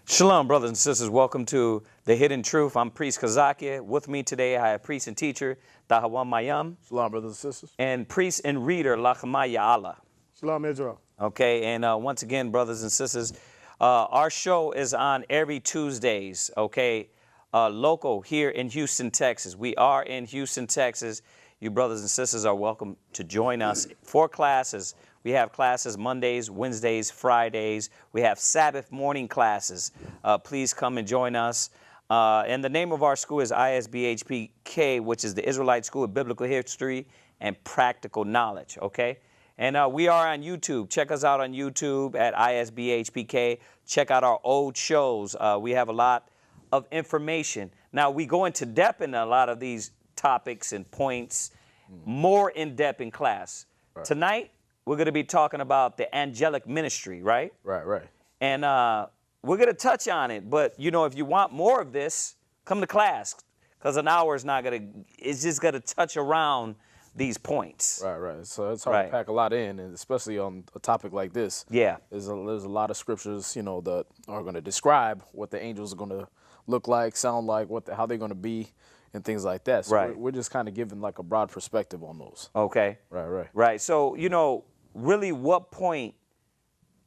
Shalom, brothers and sisters. Welcome to The Hidden Truth. I'm Priest Kazakia. With me today, I have priest and teacher, Dahawan Mayam. Shalom, brothers and sisters. And priest and reader, Lachamaya Allah. Shalom, Israel. Okay, and once again, brothers and sisters, our show is on every Tuesdays, okay, local here in Houston, Texas. We are in Houston, Texas. You brothers and sisters are welcome to join us for classes. We have classes Mondays, Wednesdays, Fridays. We have Sabbath morning classes. Please come and join us. And the name of our school is ISBHPK, which is the Israelite School of Biblical History and Practical Knowledge, okay? And we are on YouTube. Check us out on YouTube at ISBHPK. Check out our old shows. We have a lot of information. Now, we go into depth in a lot of these topics and points, more in depth in class. Right. Tonight, we're going to be talking about the angelic ministry, right? Right. And we're going to touch on it. But, you know, if you want more of this, come to class, because an hour is not going to, it's just going to touch around these points. Right. So it's hard to pack a lot in, and especially on a topic like this. Yeah. There's a lot of scriptures, you know, that are going to describe what the angels are going to look like, sound like, how they're going to be, and things like that. So we're just kind of giving like a broad perspective on those. Okay. Right. So, you know, really what point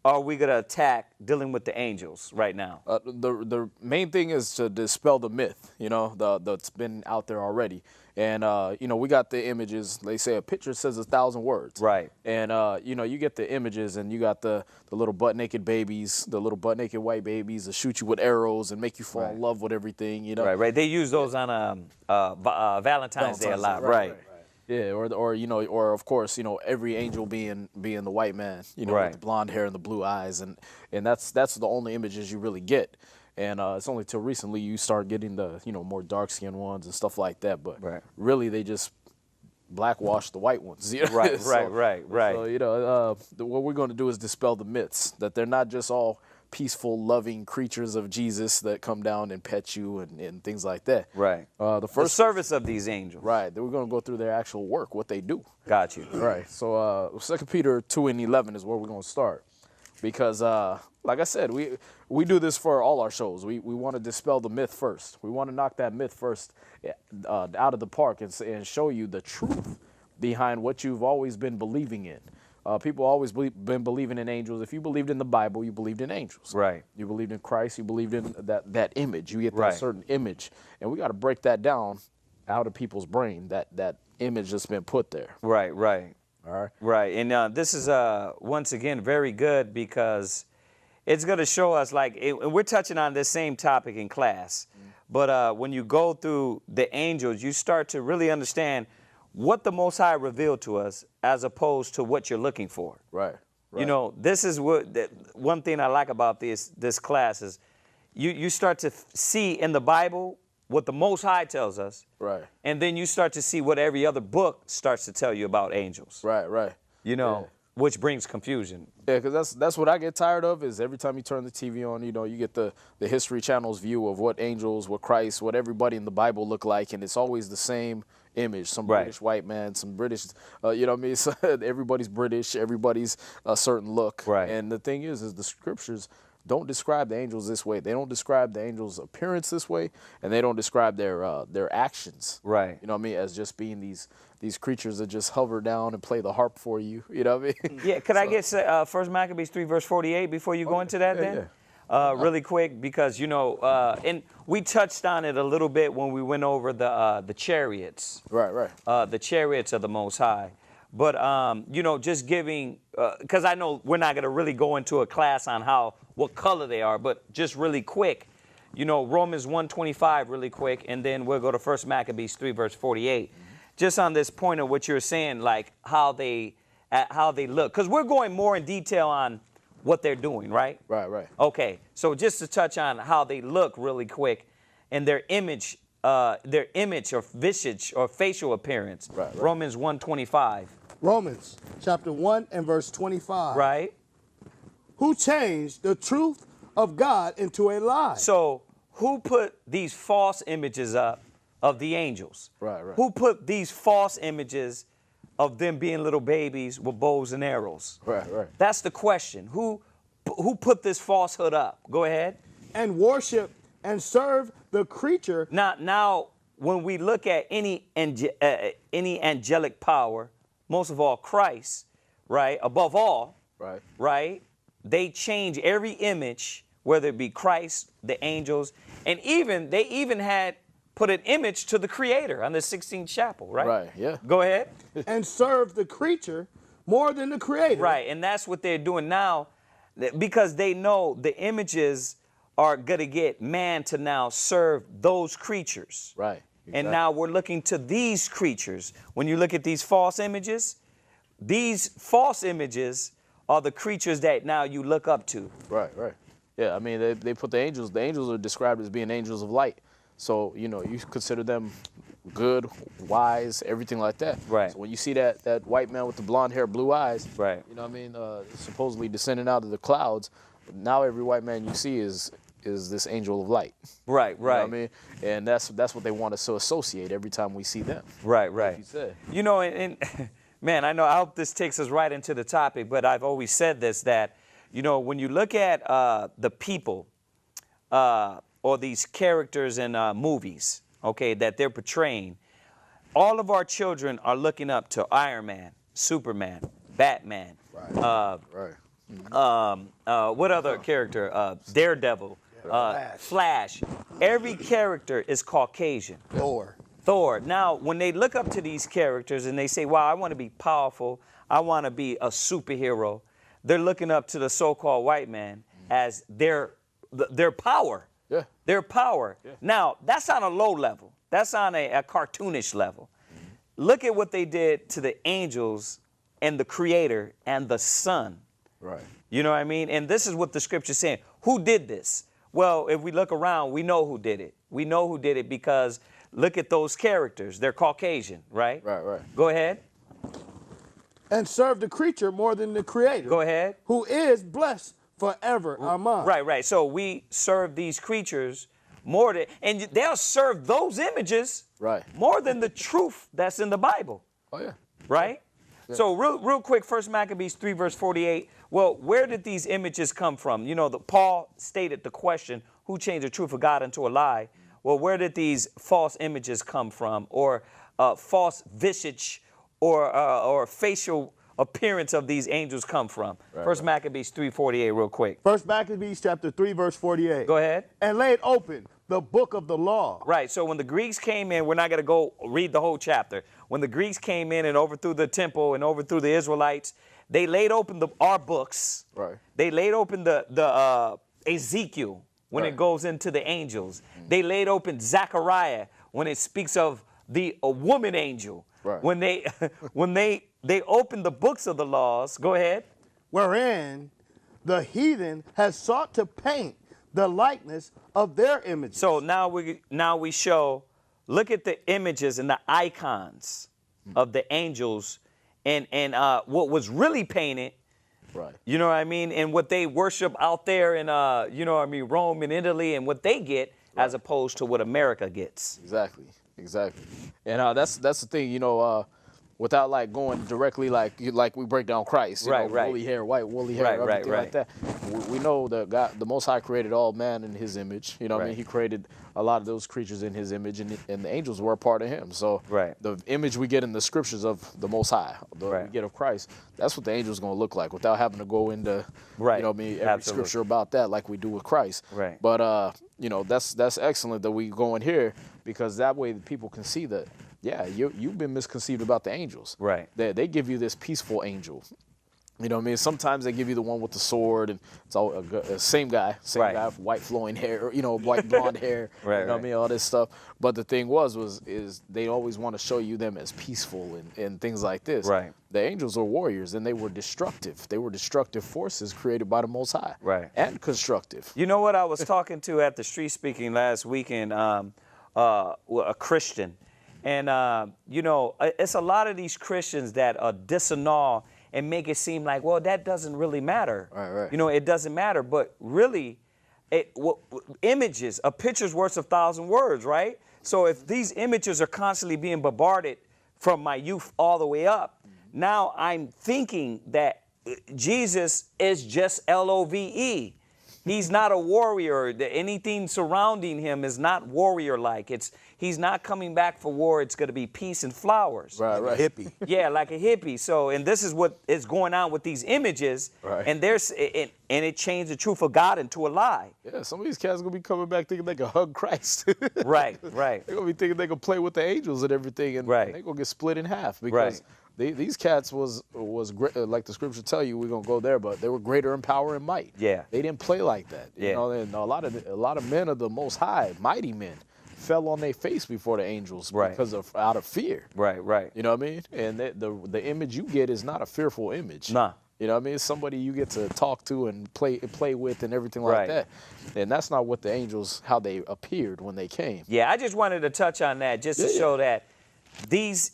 are we going to attack dealing with the angels right now? The main thing is to dispel the myth, you know, that's been out there already. And, you know, we got the images. They say a picture says 1,000 words. Right. And, you know, you get the images and you got the little butt-naked babies, the little butt-naked white babies that shoot you with arrows and make you fall in love with everything, you know. Right. They use those on Valentine's Day a lot. Right. Yeah, or you know, or of course, you know, every angel being the white man, you know, with the blonde hair and the blue eyes, and that's the only images you really get. And it's only till recently you start getting the, you know, more dark-skinned ones and stuff like that. But really, they just blackwash the white ones. You know? Right. So, you know, what we're going to do is dispel the myths that they're not just all peaceful, loving creatures of Jesus that come down and pet you and things like that. Right. The service of these angels. Right. Then we're going to go through their actual work, what they do. Got you. Right. So 2 Peter 2:11 is where we're going to start. Because, like I said, we do this for all our shows. We want to dispel the myth first. We want to knock that myth first out of the park and show you the truth behind what you've always been believing in. People always been believing in angels. If you believed in the Bible, you believed in angels. Right. You believed in Christ. You believed in that image. You get that certain image. And we got to break that down out of people's brain, that image that's been put there. Right. All right. Right. And this is, once again, very good because it's going to show us, and we're touching on this same topic in class, but when you go through the angels, you start to really understand what the Most High revealed to us as opposed to what you're looking for. Right. You know, this is one thing I like about this class is you start to see in the Bible what the Most High tells us. Right. And then you start to see what every other book starts to tell you about angels. Right. You know, which brings confusion. Yeah, because that's what I get tired of is every time you turn the TV on, you know, you get the History Channel's view of what angels, what Christ, what everybody in the Bible look like, and it's always the same image. Some British white man, some British, you know what I mean? So everybody's British, everybody's a certain look. Right. And the thing is the scriptures don't describe the angels this way. They don't describe the angels' appearance this way, and they don't describe their actions. Right. You know what I mean? As just being these creatures that just hover down and play the harp for you. You know what I mean? Yeah. Could I get 1 Maccabees 3 verse 48 before you go into that then? Yeah. Really quick, because, you know, and we touched on it a little bit when we went over the chariots. Right. The chariots of the Most High. But, you know, just giving, because I know we're not going to really go into a class on what color they are, but just really quick, you know, Romans 1:25 really quick, and then we'll go to 1 Maccabees 3 verse 48. Just on this point of what you're saying, like how they look, because we're going more in detail on what they're doing, right? Right. Okay, so just to touch on how they look really quick and their image or visage or facial appearance. Right. Romans 1:25. Romans chapter 1 and verse 25. Right. Who changed the truth of God into a lie. So who put these false images up of the angels? Right. Who put these false images of them being little babies with bows and arrows? Right. That's the question. Who put this falsehood up? Go ahead. and worship and serve the creature. Now, when we look at any angelic power, most of all Christ, right? Above all, Right. right? They change every image, whether it be Christ, the angels, and they even had put an image to the Creator on the 16th chapel, right? Right, yeah. Go ahead. And serve the creature more than the creator. Right, and that's what they're doing now because they know the images are going to get man to now serve those creatures. Right. And Exactly. now we're looking to these creatures. When you look at these false images are the creatures that now you look up to. Right, right. Yeah, I mean, they put the angels are described as being angels of light. So, you consider them good, wise, everything like that. Right. So when you see that white man with the blonde hair, blue eyes, Right. supposedly descending out of the clouds, now every white man you see is this angel of light. Right, You know what right. I mean? And that's what they want us to associate every time we see them. Right, right. you said. And man, I hope this takes us right into the topic, but I've always said this, that, when you look at the people or these characters in movies, okay, that they're portraying, all of our children are looking up to Iron Man, Superman, Batman, Right. what other character? Daredevil, Flash. Every character is Caucasian. Thor. Now, when they look up to these characters and they say, wow, I want to be powerful, I want to be a superhero, they're looking up to the so-called white man as their power. Yeah. Their power. Yeah. Now, that's on a low level. That's on a cartoonish level. Look at what they did to the angels and the Creator and the Son. Right. You know what I mean? And this is what the scripture's saying. Who did this? Well, if we look around, we know who did it. We know who did it because look at those characters. They're Caucasian, right? Right, right. Go ahead. And serve the creature more than the creator. Go ahead. Who is blessed forever. Amen. Right, right. So we serve these creatures more than, and they'll serve those images Right. more than the truth that's in the Bible, Oh, yeah. right? So real quick, 1 Maccabees 3, verse 48. Well, where did these images come from? Paul stated the question, who changed the truth of God into a lie? Well, where did these false images come from, or false visage, or facial appearance of these angels come from? First Maccabees 3:48, real quick. 1 Maccabees chapter 3, verse 48. Go ahead. And laid open the book of the law. Right. So when the Greeks came in, we're not going to go read the whole chapter. When the Greeks came in and overthrew the temple and overthrew the Israelites, they laid open our books. Right. They laid open the Ezekiel when it goes into the angels. They laid open Zechariah when it speaks of a woman angel. Right. When they opened the books of the laws. Go ahead. Wherein the heathen has sought to paint the likeness of their images. So now we show, look at the images and the icons of the angels and what was really painted. Right. You know what I mean? And what they worship out there in Rome and Italy, and what they get as opposed to what America gets. Exactly. And that's the thing, without like going directly like we break down Christ, Right. woolly hair, white woolly hair, everything like that. We know that God, the Most High, created all man in His image. You know what I mean? He created a lot of those creatures in His image, and the angels were a part of Him. So the image we get in the scriptures of the Most High, we get of Christ, that's what the angels going to look like, without having to go into every scripture about that like we do with Christ. Right. But that's excellent that we go in here, because that way the people can see that. Yeah, you've been misconceived about the angels. Right. They give you this peaceful angel. You know what I mean? Sometimes they give you the one with the sword, and it's all same guy, with white flowing hair, white blonde hair. You know what I mean? All this stuff. But the thing is they always want to show you them as peaceful and things like this. Right. The angels are warriors, and they were destructive. They were destructive forces created by the Most High. Right. And constructive. You know what? I was talking to at the street speaking last weekend, a Christian. And, it's a lot of these Christians that disannul and make it seem like, well, that doesn't really matter. Right. It doesn't matter. But really, images, a picture's worth 1,000 words, right? So if these images are constantly being bombarded from my youth all the way up, now I'm thinking that Jesus is just LOVE. He's not a warrior. Anything surrounding him is not warrior-like. He's not coming back for war. It's going to be peace and flowers. Right, Like right. a hippie. Yeah, like a hippie. So, and this is what is going on with these images. Right. And it changed the truth of God into a lie. Yeah, some of these cats gonna be coming back thinking they can hug Christ. Right. They're gonna be thinking they can play with the angels and everything, and Right. they're gonna get split in half because these cats was great, like the scripture tell you. We're gonna go there, but they were greater in power and might. Yeah. They didn't play like that. Yeah. You know, and a lot of men of the Most High, mighty men, fell on their face before the angels Right. because of out of fear. Right. You know what I mean? And the image you get is not a fearful image. Nah. You know what I mean? It's somebody you get to talk to and play with and everything like Right. that. And that's not what the angels, how they appeared when they came. Yeah, I just wanted to touch on that just to show that these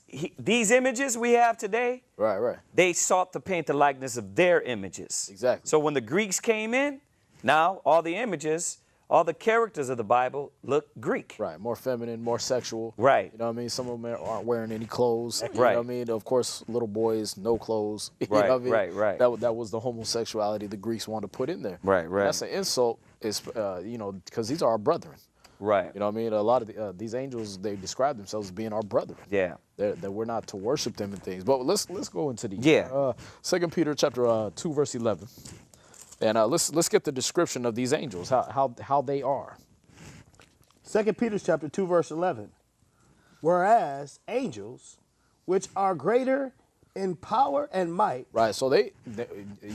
images we have today, Right. they sought to paint the likeness of their images. Exactly. So when the Greeks came in, now all the images, all the characters of the Bible look Greek. Right. More feminine, more sexual. Right. You know what I mean? Some of them aren't wearing any clothes. You Right. know what I mean? Of course, little boys, no clothes. You Right, know what I mean? right. That was the homosexuality the Greeks wanted to put in there. Right. And that's an insult, because these are our brethren. Right. You know what I mean? A lot of these angels, they describe themselves as being our brethren. Yeah. That we're not to worship them and things. But let's go into these. Yeah. 2 Peter chapter 2 verse 11, and let's get the description of these angels, how they are. 2 Peter chapter 2, verse 11. Whereas angels, which are greater in power and might. Right. So you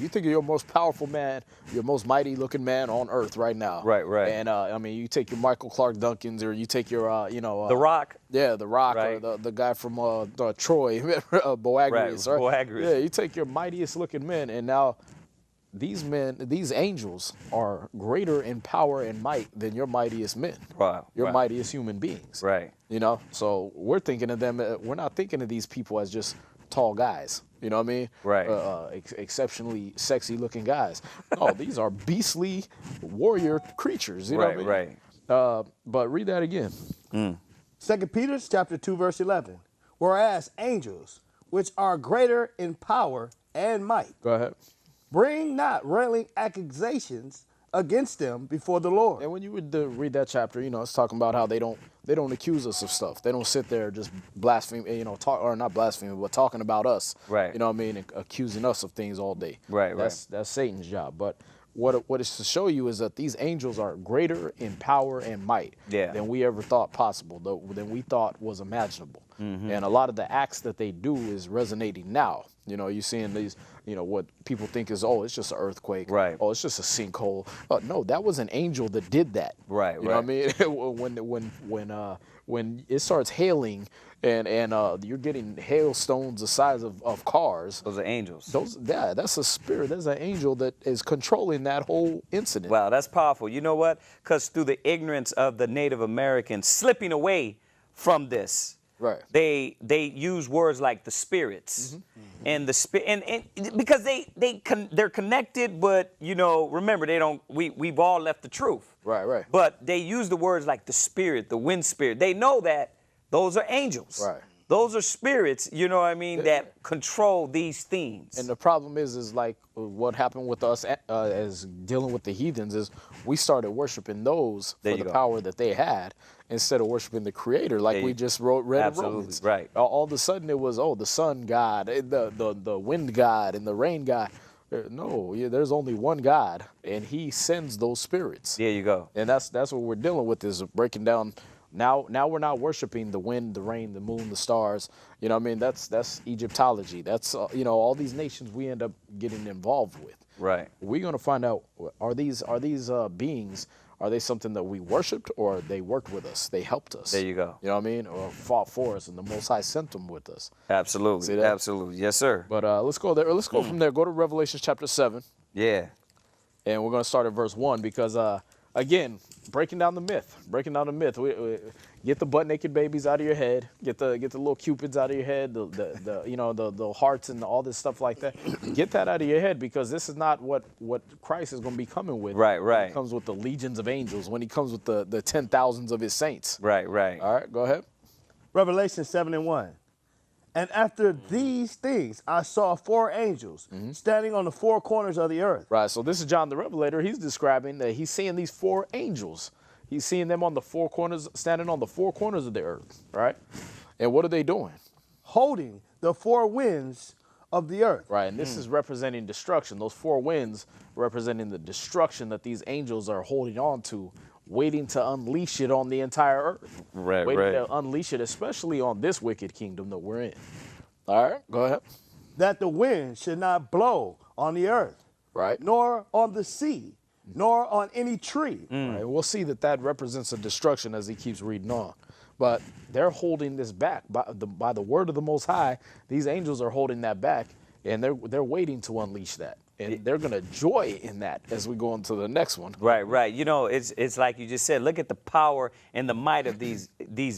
think of your most powerful man, your most mighty looking man on earth right now. Right. And I mean, you take your Michael Clark Duncans, or you take your The Rock. Yeah, The Rock, Right. or the guy from Troy, Boagrius, right? Boagrius. Yeah, you take your mightiest looking men, and now these angels are greater in power and might than your mightiest men. Wow. Your Right. mightiest human beings. Right. You know, so we're thinking of them. We're not thinking of these people as just tall guys. You know what I mean? Right. Exceptionally sexy looking guys. No, these are beastly warrior creatures. You know what I mean? Right. But read that again. 2 Peter chapter 2, verse 11. Whereas angels, which are greater in power and might, Go ahead. bring not railing accusations against them before the Lord. And when you would read that chapter, it's talking about how they don't accuse us of stuff. They don't sit there just blaspheming, not blaspheming, but talking about us. Right. You know what I mean? And accusing us of things all day. Right. That's Satan's job. But what it's to show you is that these angels are greater in power and might than we ever thought possible, than we thought was imaginable. Mm-hmm. And a lot of the acts that they do is resonating now. You're seeing these, what people think is, it's just an earthquake. Right. Oh, it's just a sinkhole. No, that was an angel that did that. Right. You know what I mean? when it starts hailing and you're getting hailstones the size of cars. Those are angels. That's a spirit. That's an angel that is controlling that whole incident. Wow, that's powerful. You know what? Because through the ignorance of the Native Americans slipping away from this, right? They use words like the spirits, and the and because they're connected, but remember they don't. We've all left the truth. Right. But they use the words like the spirit, the wind spirit. They know that those are angels. Right. Those are spirits, that control these things. And the problem is like what happened with us as dealing with the heathens is we started worshiping those for the power that they had instead of worshiping the Creator, like we just read in Romans. Right. All of a sudden it was the sun god, the wind god, and the rain god. No, there's only one God, and He sends those spirits. There you go. And that's what we're dealing with, is breaking down. Now we're not worshiping the wind, the rain, the moon, the stars. You know what I mean? That's Egyptology. That's all these nations we end up getting involved with. Right. We're gonna find out, are these beings, are they something that we worshipped, or they worked with us? They helped us. There you go. You know what I mean? Or fought for us, and the Most High sent them with us. Absolutely. See that? Absolutely. Yes, sir. But let's go there. Let's go from there. Go to Revelation chapter 7. Yeah. And we're going to start at verse 1 because, again, breaking down the myth. We get the butt naked babies out of your head. Get the little cupids out of your head. The hearts and all this stuff like that. Get that out of your head, because this is not what Christ is going to be coming with. Right. When he comes with the legions of angels. When he comes with the 10,000s of his saints. Right. All right, go ahead. Revelation 7:1. And after these things, I saw 4 angels standing on the 4 corners of the earth. Right. So this is John the Revelator. He's describing that he's seeing these 4 angels. He's seeing them on the 4 corners, standing on the 4 corners of the earth. Right. And what are they doing? Holding the 4 winds of the earth. Right. And this is representing destruction. Those 4 winds representing the destruction that these angels are holding on to, waiting to unleash it on the entire earth. Right, waiting to unleash it, especially on this wicked kingdom that we're in. All right, go ahead. That the wind should not blow on the earth, Right. nor on the sea, nor on any tree. Right. We'll see that represents a destruction as he keeps reading on. But they're holding this back by the word of the Most High. These angels are holding that back, and they're waiting to unleash that. And they're going to joy in that as we go into the next one. Right, right. You know, it's like you just said, look at the power and the might of these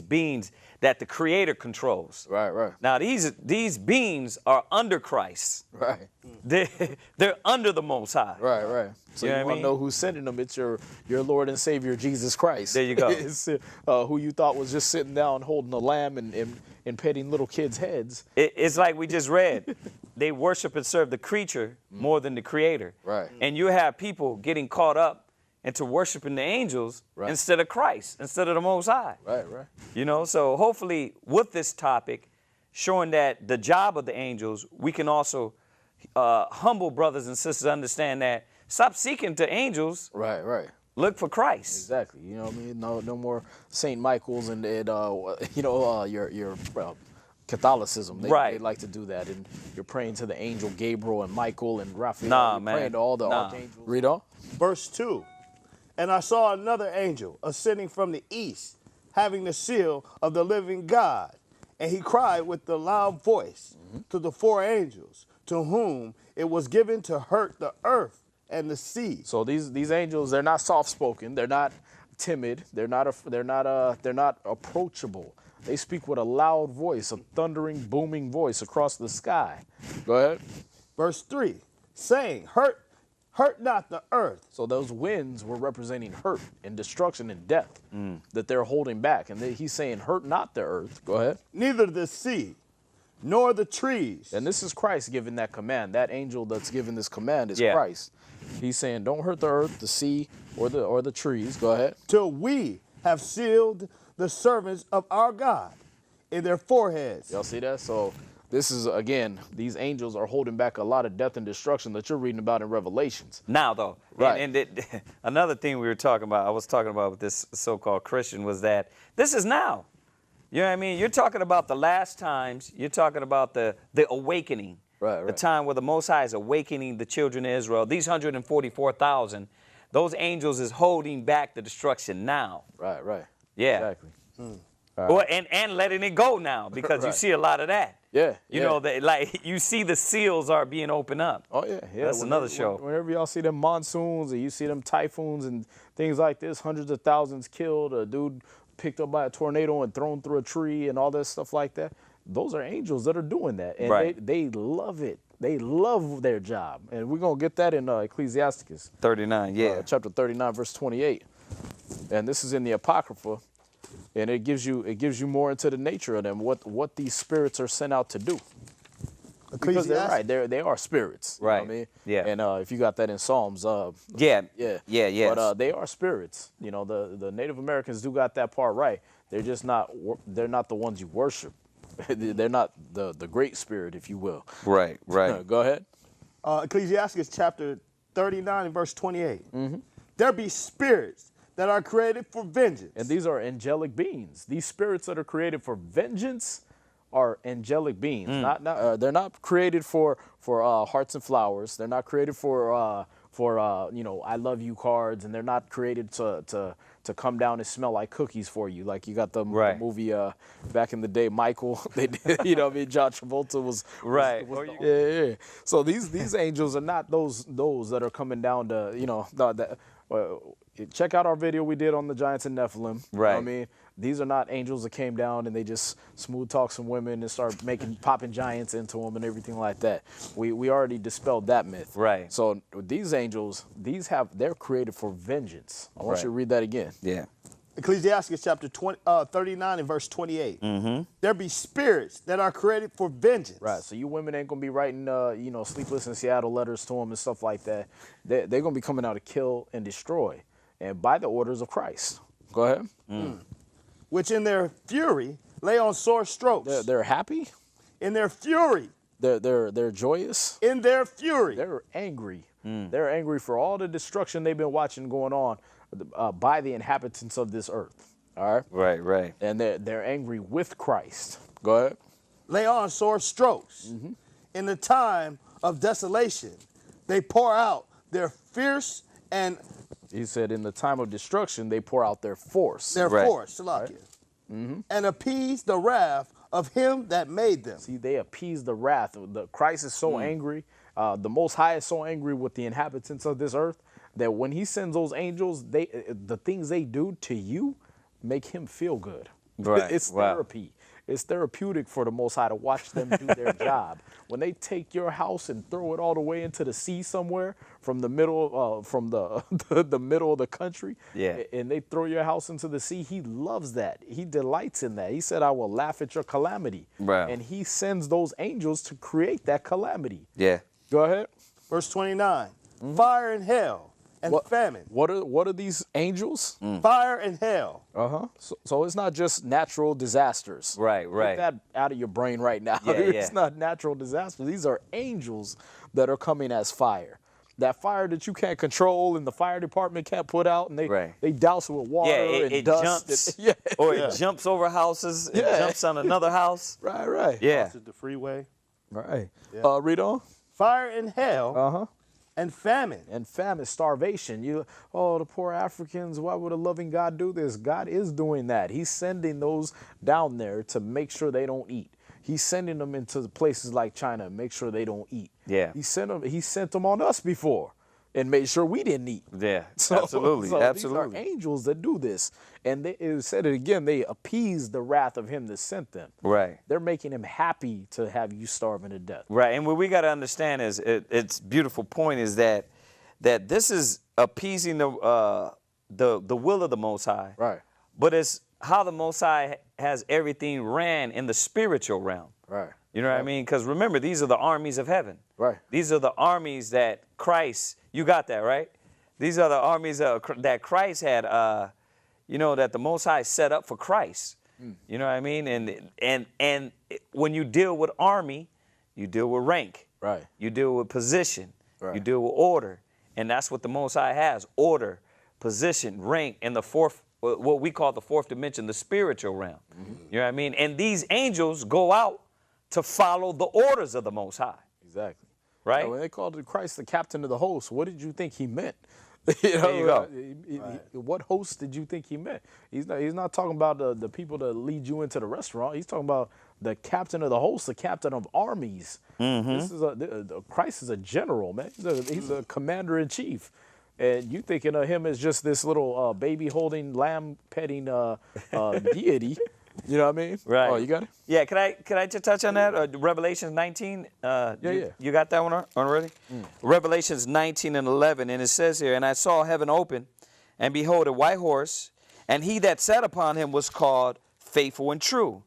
beings that the Creator controls. Right, right. Now, these beings are under Christ. Right. They're under the Most High. Right, right. So You know you what I want to mean? know who's sending them? It's your Lord and Savior, Jesus Christ. There you go. It's, who you thought was just sitting down holding a lamb and petting little kids' heads. It's like we just read. They worship and serve the creature more than the Creator. Right. And you have people getting caught up into worshiping the angels Right. instead of Christ, instead of the Most High. Right, right. You know, so hopefully with this topic, showing that the job of the angels, we can also humble brothers and sisters understand that stop seeking to angels, Right, right. look for Christ. Exactly. You know what I mean? No more St. Michael's and your Catholicism. Right. They like to do that. And you're praying to the angel Gabriel and Michael and Raphael. Nah, you're man. praying to all the Nah. archangels. Read on. Verse 2. And I saw another angel ascending from the east, having the seal of the living God. And he cried with a loud voice to the 4 angels, to whom it was given to hurt the earth and the sea. So these angels, they're not soft-spoken. They're not timid. They're not approachable. They speak with a loud voice, a thundering, booming voice across the sky. Go ahead. Verse 3, saying, hurt not the earth, So those winds were representing hurt and destruction and death that they're holding back. And he's saying, hurt not the earth. Go ahead. neither the sea, nor the trees. And this is Christ giving that command. That angel that's giving this command is Yeah. Christ. He's saying, don't hurt the earth, the sea, or the trees. Go ahead. Till we have sealed the servants of our God in their foreheads. Y'all see that? So this is, again, these angels are holding back a lot of death and destruction that you're reading about in Revelations. Now, though, Right. another thing we were talking about, I was talking about with this so-called Christian, was that this is now. You know what I mean? You're talking about the last times. You're talking about the awakening. Right, The right. time where the Most High is awakening the children of Israel. These 144,000, those angels is holding back the destruction now. Right, right. Yeah. Exactly. Well, and letting it go now, because you Right. see a lot of that. Yeah. You yeah. know, like you see the seals are being opened up. Oh, yeah. Yeah. That's another show. Whenever y'all see them monsoons and you see them typhoons and things like this, hundreds of thousands killed, a dude picked up by a tornado and thrown through a tree and all that stuff like that, those are angels that are doing that. And Right. they love it. They love their job. And we're going to get that in Ecclesiasticus. 39, yeah. Chapter 39, verse 28. And this is in the Apocrypha. And it gives you more into the nature of them, what these spirits are sent out to do. Because they're right, they are spirits. You know what Right. I mean? Yeah. And if you got that in Psalms, Yeah. yeah. Yes. But they are spirits. You know, the Native Americans do got that part right. They're just not they're not the ones you worship. They're not the great spirit, if you will. Right, right. Go ahead. Ecclesiastes chapter 39 and verse 28. There be spirits that are created for vengeance. And these are angelic beings. These spirits that are created for vengeance are angelic beings. They're not created for hearts and flowers. They're not created for I love you cards, and they're not created to come down and smell like cookies for you. Like you got the movie back in the day, Michael. They did, you know what I mean? John Travolta was Right. yeah. So these angels are not those that are coming down to, check out our video we did on the Giants and Nephilim. You know what I Right. mean? These are not angels that came down and they just smooth talk some women and start popping giants into them and everything like that. We already dispelled that myth. Right. So these angels, they're created for vengeance. I want you to read that again. Yeah. Ecclesiastes chapter 39 and verse 28. There be spirits that are created for vengeance. Right. So you women ain't gonna be writing, sleepless in Seattle letters to them and stuff like that. They're gonna be coming out to kill and destroy, and by the orders of Christ. Go ahead. Which in their fury lay on sore strokes. They're happy. In their fury. They're joyous. In their fury. They're angry. They're angry for all the destruction they've been watching going on by the inhabitants of this earth. All right. Right, right. And they're angry with Christ. Go ahead. Lay on sore strokes. In the time of desolation, they pour out their fierce and... He said, in the time of destruction, they pour out their force. Their Right. force, Shalakia. And appease the wrath of him that made them. See, they appease the wrath. Christ is so angry. The Most High is so angry with the inhabitants of this earth that when he sends those angels, the things they do to you make him feel good. Right. It's Wow. therapy. It's therapeutic for the Most High to watch them do their job. When they take your house and throw it all the way into the sea somewhere from the middle, from the middle of the country, Yeah. and they throw your house into the sea, he loves that. He delights in that. He said, "I will laugh at your calamity." Wow. And he sends those angels to create that calamity. Yeah. Go ahead. Verse 29. Fire and hell and famine. What are these angels? Fire and hell. So it's not just natural disasters. Right, right. Get that out of your brain right now. Yeah, It's yeah. not natural disasters. These are angels that are coming as fire. That fire that you can't control and the fire department can't put out, and Right. they douse it with water Yeah, and it dust. jumps. Yeah. Or it jumps over houses. It Yeah. jumps on another house. Right. Yeah. To the freeway. Right. Yeah. Read on. Fire and hell and famine. And famine, starvation. The poor Africans, why would a loving God do this? God is doing that. He's sending those down there to make sure they don't eat. He's sending them into places like China, make sure they don't eat. Yeah. He sent them on us before and made sure we didn't eat. Yeah. Absolutely. So Absolutely. These are angels that do this. And it said it again, they appease the wrath of him that sent them. Right. They're making him happy to have you starving to death. Right. And what we got to understand is its beautiful point is that this is appeasing the will of the Most High. Right. But it's how the Most High has everything ran in the spiritual realm. Right. You know what I mean? Because remember, these are the armies of heaven. Right. These are the armies that Christ, you got that, right? These are the armies that Christ had, that the Most High set up for Christ. You know what I mean? And when you deal with army, you deal with rank. Right. You deal with position. Right. You deal with order. And that's what the Most High has, order, position, rank, and the fourth, what we call the fourth dimension, the spiritual realm. You know what I mean? And these angels go out to follow the orders of the Most High. Exactly. Right? When they called Christ the captain of the host, what did you think he meant? There you go. What host did you think he meant? He's not talking about the people that lead you into the restaurant. He's talking about the captain of the host, the captain of armies. This is Christ is a general, man. He's a commander in chief. And you thinking of him as just this little baby holding, lamb petting deity. You know what I mean? Right. Oh, you got it? Yeah, could I just touch on that? Revelations 19. Yeah. You got that one already? Revelations 19 and 11, and it says here, "And I saw heaven open, and behold, a white horse, and he that sat upon him was called Faithful and True.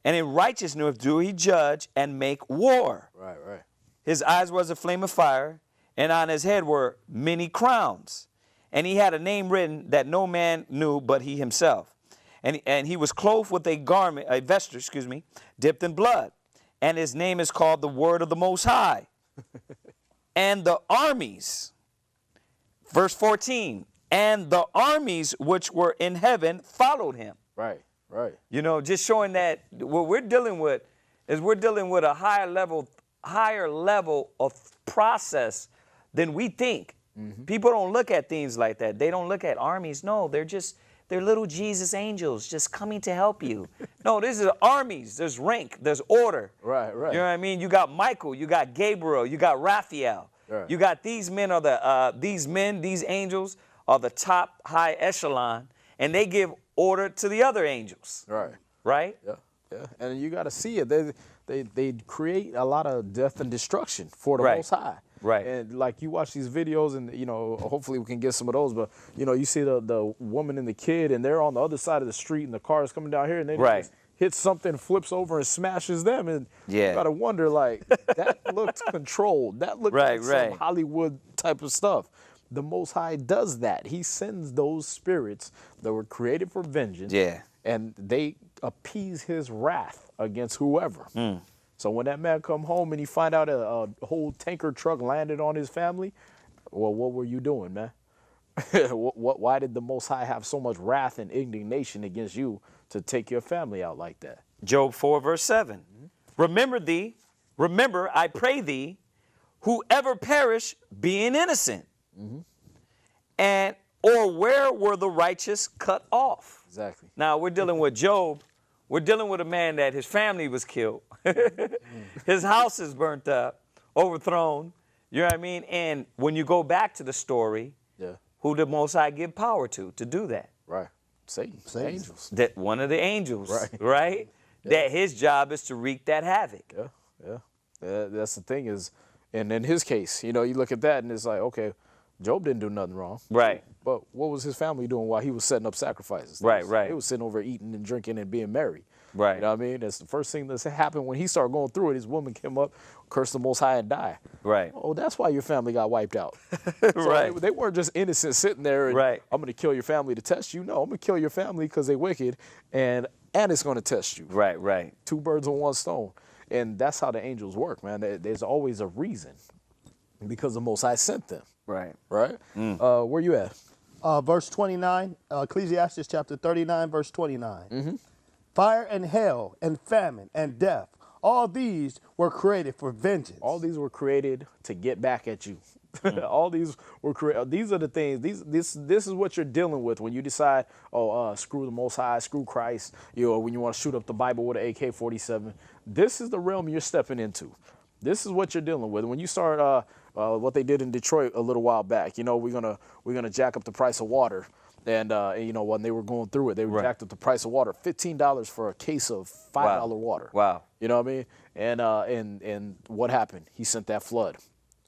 And in righteousness do he judge and make war. Right. His eyes was a flame of fire, and on his head were many crowns. And he had a name written that no man knew but he himself. And he was clothed with a vesture, dipped in blood. And his name is called the Word of the Most High. And the armies, verse 14, and the armies which were in heaven followed him." Right. You know, just showing that what we're dealing with is a higher level of process than we think. People don't look at things like that. They don't look at armies. No, they're little Jesus angels just coming to help you. No, this is armies. There's rank. There's order. Right. You know what I mean? You got Michael. You got Gabriel. You got Raphael. Right. You got these these angels are the top high echelon, and they give order to the other angels. Right. Right? Yeah. And you got to see it. They create a lot of death and destruction for the Right. Most High. Right. And like you watch these videos, and you know, hopefully we can get some of those. But you know, you see the woman and the kid, and they're on the other side of the street, and the car is coming down here, and then Right. it just hits something, flips over, and smashes them. And Yeah. you gotta wonder, like, that looked controlled. That looked Right, like right. some Hollywood type of stuff. The Most High does that. He sends those spirits that were created for vengeance. Yeah. And they appease his wrath against whoever. So when that man come home and he find out a whole tanker truck landed on his family, well, what were you doing, man? Why did the Most High have so much wrath and indignation against you to take your family out like that? Job 4, verse 7. Remember, I pray thee, whoever perish being innocent. And or where were the righteous cut off? Exactly. Now we're dealing with Job. We're dealing with a man that his family was killed. His house is burnt up, overthrown. You know what I mean? And when you go back to the story, Yeah. who did Most High give power to do that? Right. Satan. Angels. That one of the angels, Right. right? That his job is to wreak that havoc. Yeah. That's the thing is, and in his case, you know, you look at that and it's like, okay, Job didn't do nothing wrong. Right. But what was his family doing while he was setting up sacrifices? Right. They was sitting over eating and drinking and being merry. Right. You know what I mean? That's the first thing that happened when he started going through it. His woman came up, cursed the Most High, and died. Right. Oh, that's why your family got wiped out. Right. They weren't just innocent sitting there and Right. I'm going to kill your family to test you. No, I'm going to kill your family because they're wicked and it's going to test you. Right. Two birds on one stone. And that's how the angels work, man. There's always a reason because the Most High sent them. Right. Right? Where you at? Verse 29, Ecclesiastes chapter 39, verse 29. Fire and hail and famine and death, all these were created for vengeance. All these were created to get back at you. All these were created. These are the things. This is what you're dealing with when you decide, screw the Most High, screw Christ. You know, when you want to shoot up the Bible with an AK-47. This is the realm you're stepping into. This is what you're dealing with. When you start what they did in Detroit a little while back, you know, we're gonna jack up the price of water. And you know, when they were going through it, they jacked up the price of water, $15 for a case of $5 water. Wow. You know what I mean? And what happened? He sent that flood.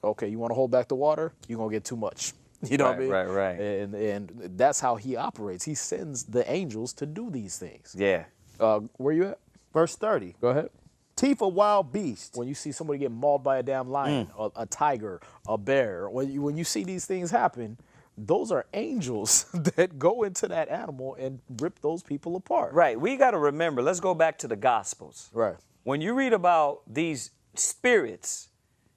Okay, you want to hold back the water? You're gonna get too much. You know what I mean? Right. And that's how he operates. He sends the angels to do these things. Yeah. Where you at? Verse 30. Go ahead. Teeth of wild beasts. When you see somebody get mauled by a damn lion, a tiger, a bear, when you see these things happen, those are angels that go into that animal and rip those people apart. Right. We got to remember, let's go back to the Gospels. Right. When you read about these spirits,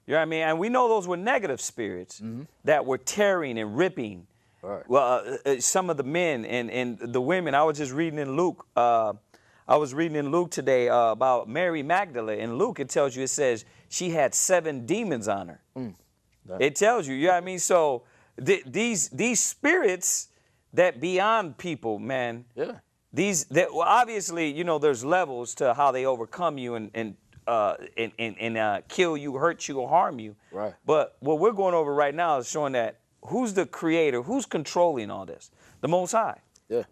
you know what I mean? And we know those were negative spirits that were tearing and ripping. Right. Well, some of the men and the women. I was just reading in Luke. I was reading in Luke today about Mary Magdalene. In Luke, it tells you, it says she had 7 demons on her. It tells you, you know what I mean? So these spirits that beyond people, man. Yeah. Well, obviously, you know, there's levels to how they overcome you and kill you, hurt you, or harm you. Right. But what we're going over right now is showing that who's the creator, who's controlling all this? The Most High. Yeah.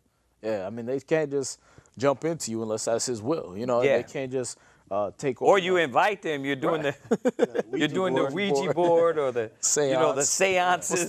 Yeah. I mean, they can't just jump into you unless that's his will. You know, Yeah. they can't just take over. Or you invite them. You're doing the Ouija board or the Seance. you know, the seances.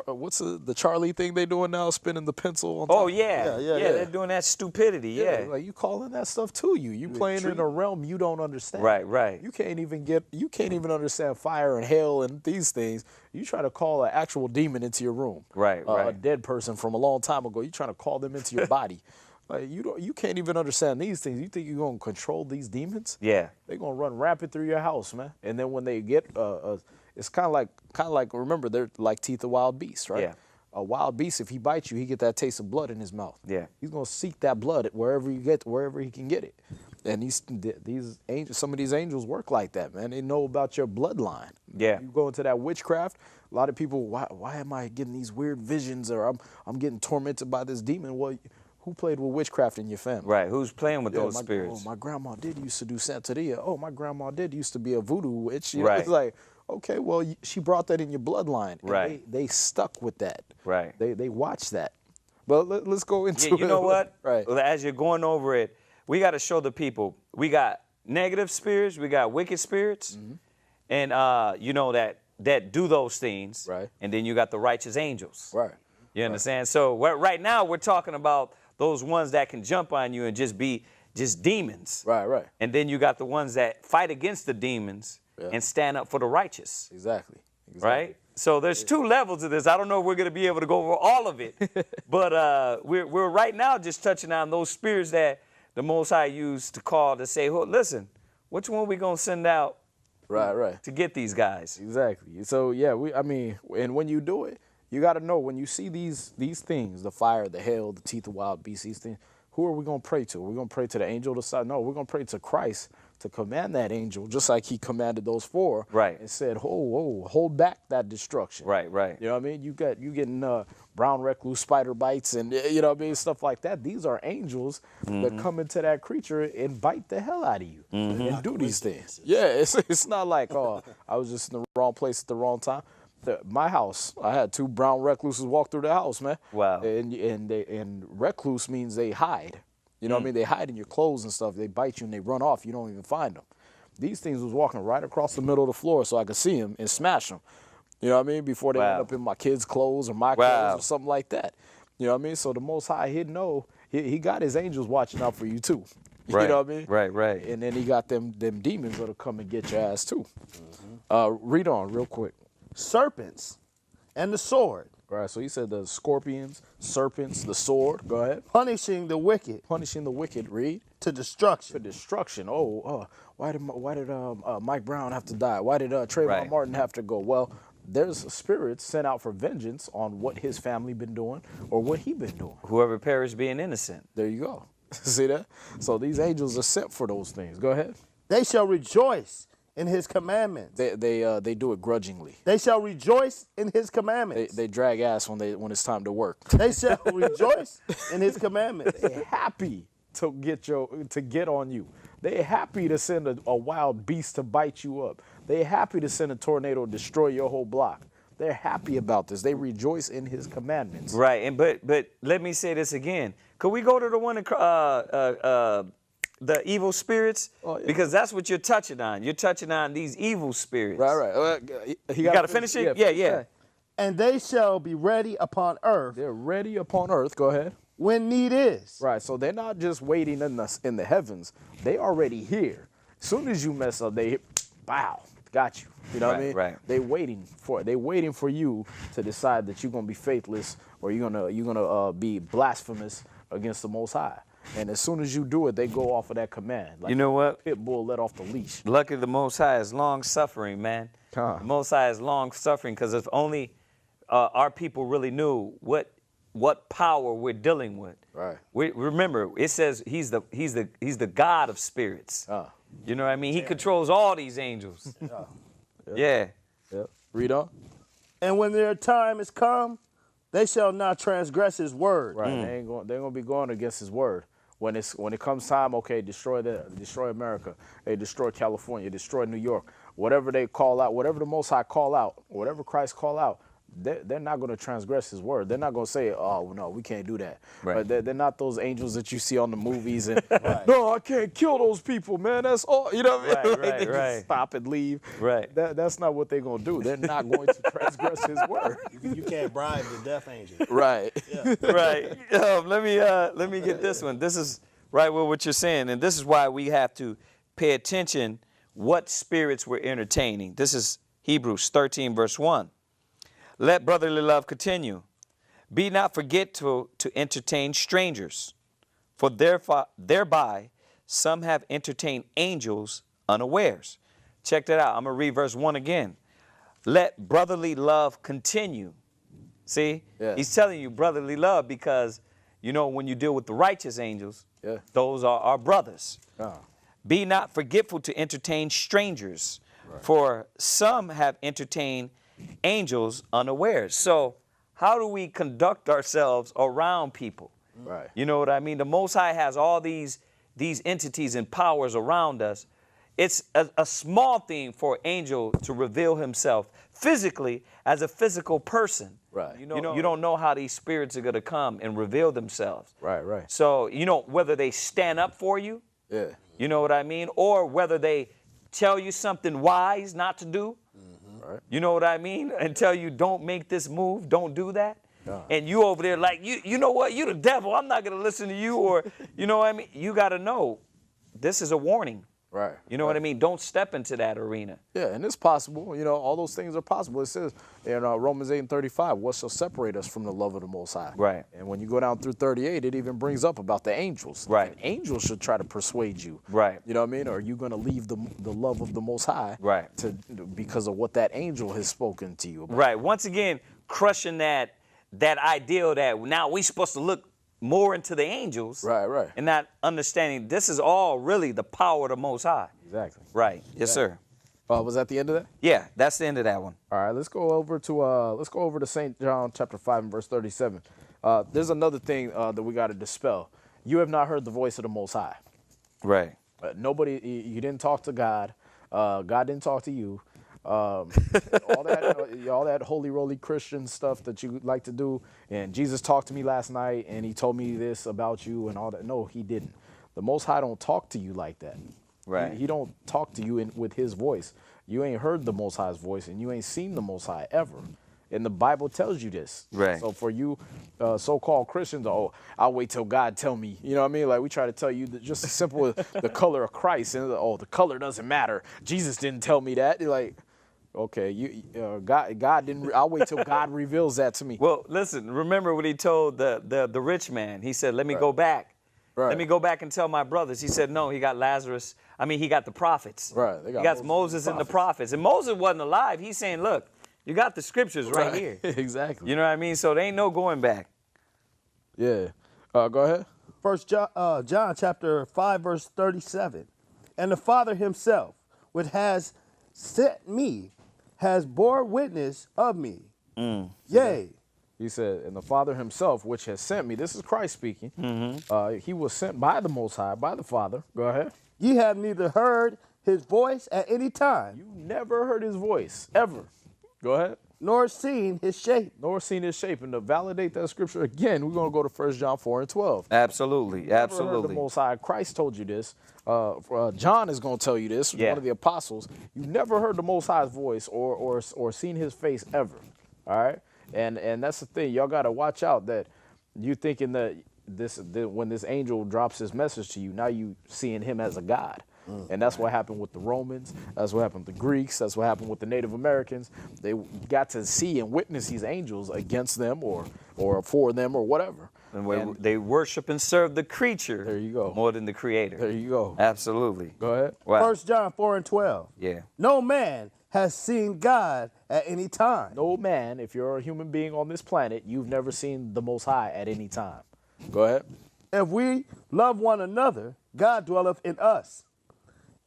What's the Charlie thing they doing now? Spinning the pencil on top. Oh yeah. Yeah. They're doing that stupidity. Yeah. Like you calling that stuff to you. You playing in a realm you don't understand. Right. You can't even understand fire and hell and these things. You try to call an actual demon into your room. Right. A dead person from a long time ago. You trying to call them into your body. Like you can't even understand these things. You think you're gonna control these demons? Yeah. They're gonna run rapid through your house, man. And then when they get it's kind of like remember they're like teeth of wild beasts, right? Yeah. A wild beast, if he bites you, he get that taste of blood in his mouth. Yeah. He's gonna seek that blood wherever he can get it. And these angels, some of these angels work like that, man. They know about your bloodline. Yeah. You go into that witchcraft. A lot of people, why am I getting these weird visions, or I'm getting tormented by this demon? Well, who played with witchcraft in your family? Right. Who's playing with those spirits? My grandma did used to do Santeria. Oh, my grandma did used to be a voodoo witch. You know, Right. it's like, okay, well, she brought that in your bloodline. And Right. They stuck with that. Right. They watched that. But let's go into it. You know what? Right. As you're going over it, we got to show the people we got negative spirits, we got wicked spirits, and you know that that do those things. Right. And then you got the righteous angels. Right. You understand? So right now we're talking about those ones that can jump on you and just be just demons. Right. And then you got the ones that fight against the demons and stand up for the righteous. Exactly. Right? So there's two levels of this. I don't know if we're going to be able to go over all of it, but we're right now just touching on those spirits that the Most High used to call to say, well, listen, which one we going to send out Right. to get these guys? Exactly. So yeah, and when you do it, you got to know when you see these things, the fire, the hail, the teeth of wild beasts, these things, who are we going to pray to? We're going to pray to the angel of the side? No, we're going to pray to Christ to command that angel, just like he commanded those four. Right. And said, hold back that destruction. Right. You know what I mean? You getting brown recluse spider bites and, you know what I mean, stuff like that. These are angels that come into that creature and bite the hell out of you and do these things. Yeah, it's not like, oh, I was just in the wrong place at the wrong time. My house, I had 2 brown recluses walk through the house, man. Wow. And recluse means they hide. You know what I mean? They hide in your clothes and stuff. They bite you and they run off. You don't even find them. These things was walking right across the middle of the floor so I could see them and smash them. You know what I mean? Before they end up in my kids' clothes or my clothes or something like that. You know what I mean? So the Most High, he'd know. He got his angels watching out for you too. You know what I mean? Right. And then he got them demons that'll come and get your ass too. Read on real quick. Serpents and the sword. Right, so he said the scorpions, serpents, the sword. Go ahead. Punishing the wicked. Punishing the wicked. Read. To destruction. To destruction. Why did Mike Brown have to die? Why did Trayvon Martin have to go? Well, there's spirits sent out for vengeance on what his family been doing or what he been doing. Whoever perished being innocent. There you go. See that? So these angels are sent for those things. Go ahead. They shall rejoice in his commandments. They do it grudgingly. They shall rejoice in his commandments. They drag ass when it's time to work. They shall rejoice in his commandments. They're happy to get on you. They're happy to send a wild beast to bite you up. They're happy to send a tornado to destroy your whole block. They're happy about this. They rejoice in his commandments. Right, and but let me say this again. Could we go to the one the evil spirits? Oh, yeah. Because that's what you're touching on. You're touching on these evil spirits. Right. You got to finish it? Yeah. And they shall be ready upon earth. They're ready upon earth. Go ahead. When need is. Right. So they're not just waiting in the heavens. They already here. As soon as you mess up, they bow. Got you. You know what I mean? Right. They waiting for you to decide that you're gonna be faithless or you're gonna be blasphemous against the Most High. And as soon as you do it, they go off of that command. Like you know what? Pit bull let off the leash. Lucky the Most High is long suffering, man. The Most High is long suffering because if only our people really knew what power we're dealing with. Right. Remember, it says he's the God of spirits. You know what I mean? He controls all these angels. Yeah. Read on. And when their time is come, they shall not transgress his word. Right. They're gonna be going against his word. When it comes time, okay, destroy America, hey, destroy California, destroy New York, whatever they call out, whatever the Most High call out, whatever Christ call out, they're not going to transgress his word. They're not going to say, oh, no, we can't do that. Right. But they're not those angels that you see on the movies and, no, I can't kill those people, man. That's all. You know what I mean? They just stop and leave. Right. That's not what they're going to do. They're not going to transgress his word. You can't bribe the death angel. Right. Right. Let me get this one. This is right with what you're saying, and this is why we have to pay attention what spirits we're entertaining. This is Hebrews 13, verse 1. Let brotherly love continue. Be not forget to entertain strangers, for thereby some have entertained angels unawares. Check that out. I'm going to read verse 1 again. Let brotherly love continue. See? Yeah. He's telling you brotherly love because, you know, when you deal with the righteous angels, those are our brothers. Be not forgetful to entertain strangers, for some have entertained angels unawares. So how do we conduct ourselves around people? Right. You know what I mean? The Most High has all these entities and powers around us. It's a small thing for an angel to reveal himself physically as a physical person. Right. You don't know how these spirits are going to come and reveal themselves. Right. So, whether they stand up for you, you know what I mean? Or whether they tell you something wise not to do. Right. You know what I mean? And tell you, don't make this move, don't do that. Yeah. And you over there like, you know what? You the devil. I'm not going to listen to you. Or, you know what I mean? You got to know this is a warning. Right. You know what I mean? Don't step into that arena. Yeah, and it's possible. You know, all those things are possible. It says in Romans 8:35, what shall separate us from the love of the Most High? Right. And when you go down through 38, it even brings up about the angels. Right. And angels should try to persuade you. Right. You know what I mean? Or are you going to leave the love of the Most High? Right. Because of what that angel has spoken to you about? Right. Once again, crushing that ideal that now we supposed to look more into the angels. Right, right. And not understanding this is all really the power of the Most High. Exactly. Right. Yes, sir. Was that the end of that? Yeah, that's the end of that one. All right, let's go over to St. John chapter 5 and verse 37. There's another thing that we got to dispel. You have not heard the voice of the Most High. Right. Nobody, you didn't talk to God. God didn't talk to you. All that holy roly Christian stuff that you like to do. And Jesus talked to me last night and he told me this about you and all that. No, he didn't. The Most High don't talk to you like that. Right. He don't talk to you with his voice. You ain't heard the Most High's voice and you ain't seen the Most High ever. And the Bible tells you this. Right. So for you so-called Christians, I'll wait till God tell me. You know what I mean? Like we try to tell you that just as simple as the color of Christ. And the color doesn't matter. Jesus didn't tell me that. You're like, okay, God didn't. I'll wait till God reveals that to me. Well, listen, remember what he told the rich man. He said, let me go back. Right. Let me go back and tell my brothers. He said, no, he got Lazarus. He got the prophets. Right. He got Moses and the prophets. And Moses wasn't alive. He's saying, look, you got the scriptures right here. Exactly. You know what I mean? So there ain't no going back. Yeah. Go ahead. First John chapter 5, verse 37. And the Father himself, which has sent me, has bore witness of me. Yea. He said, and the Father himself, which has sent me, this is Christ speaking, he was sent by the Most High, by the Father. Go ahead. Ye have neither heard his voice at any time, You never heard his voice, ever. Go ahead. nor seen his shape. Nor seen his shape. And to validate that scripture again, we're going to go to 1 John 4 and 12. Absolutely. Never heard the Absolutely. Most High. Christ told you this. John is going to tell you this, Yeah. one of the apostles. You never heard the Most High's voice or seen his face ever. All right? And that's the thing. Y'all got to watch out that you thinking that when this angel drops his message to you, now you seeing him as a god. And that's what happened with the Romans. That's what happened with the Greeks. That's what happened with the Native Americans. They got to see and witness these angels against them or for them or whatever. And they worship and serve the creature. There you go. More than the creator. There you go. Absolutely. Go ahead. Wow. 1 John 4 and 12. Yeah. No man has seen God at any time. No man, if you're a human being on this planet, you've never seen the Most High at any time. Go ahead. If we love one another, God dwelleth in us,